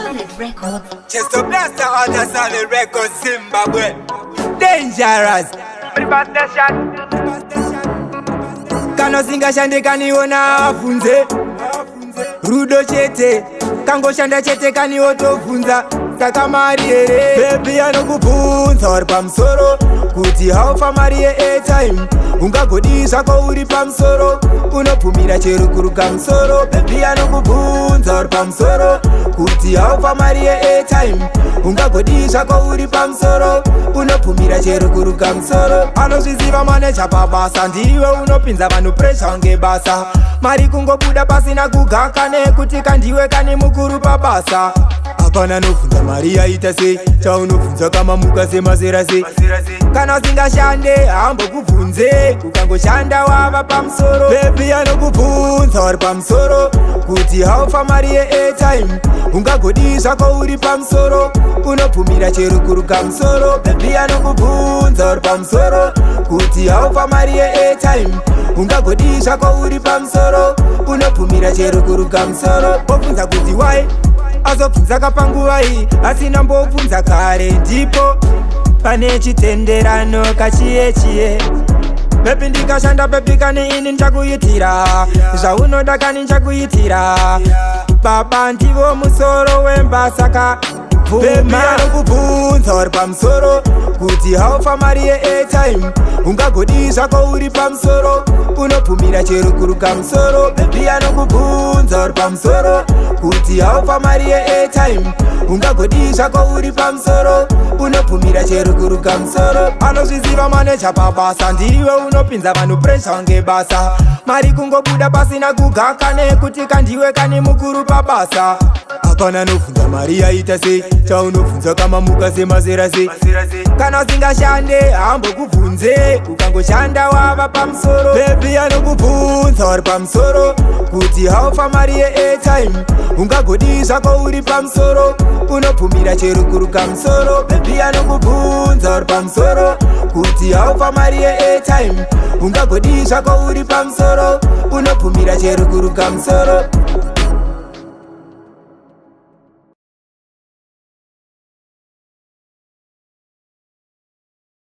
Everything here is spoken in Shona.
Solid Records. Just to blast out a Solid Records, Zimbabwe. Dangerous. Kano singa shande kaniona afunze rudo chete kango shanda chete kaniotofunza saka mari here baby anokubvunza uri pamusoro kuti haufa mari ye-airtime ungagodi zvako uri pamusoro unobvumira chero kuruka musoro baby anokubvunza uri pamusoro kuti haufa mari ye-airtime ungagodi zvako uri pamusoro unobvumira chero kuruka musoro anozviziva maneja pabasa ndiwe unopinza vanhu presha ngebasa mari kungobuda pasina kugaka nekuti kandiwe kane mukuru pabasa hapana nobvunza mari yaita sei chaunobvunza kamamuka semazera sei kana usingashande hambokubvunze ukangoshanda wava pamusoro bebi anokubvunza uri pamusoro kuti haufa mari ye-airtime ungagodi zvako uri pamusoro unobvumira chero kuruka musoro bebi anokubvunza uri pamusoro kuti haufa mari ye-airtime ungagodi zvako uri pamusoro unobvumira chero kuruka musoro obvunza kuti wai azobvunza kapanguva iyi asina mbobvunza kare ndipo pane chitenderano kachiye bebi ndikashanda bebi kane ini ndichakuitira zvaunoda kani ndichakuitira baba ndivo musoro wembasaka bebi anokubvunza uri pamusoro kuti haufa mari ye-airtime ungagodi zvako uri pamusoro unobvumira chero kuruka musoro bebi anokubvunza uri pamusoro kuti haufa mari ye-airtime ungagodi zvako uri pamusoro unobvumira chero kuruka musoro anozviziva maneja pabasa ndiwe unopinza vanhu presha ngebasa mari kungobuda pasina kugaka nekuti kandiwe kane mukuru pabasa hapana nobvunza mari yaita sei chaunobvunza kamamuka semazera sei kana usingashande hambokubvunze ukangoshanda wava pamusoro bebi anokubvunza uri pamusoro kuti haufa mari ye-airtime ungagodi zvako uri pamusoro unobvumira chero kuruka musoro bebi anokubvunza uri pamusoro kuti haufa mari ye-airtime ungagodi zvako uri pamusoro unobvumira chero kuruka musoro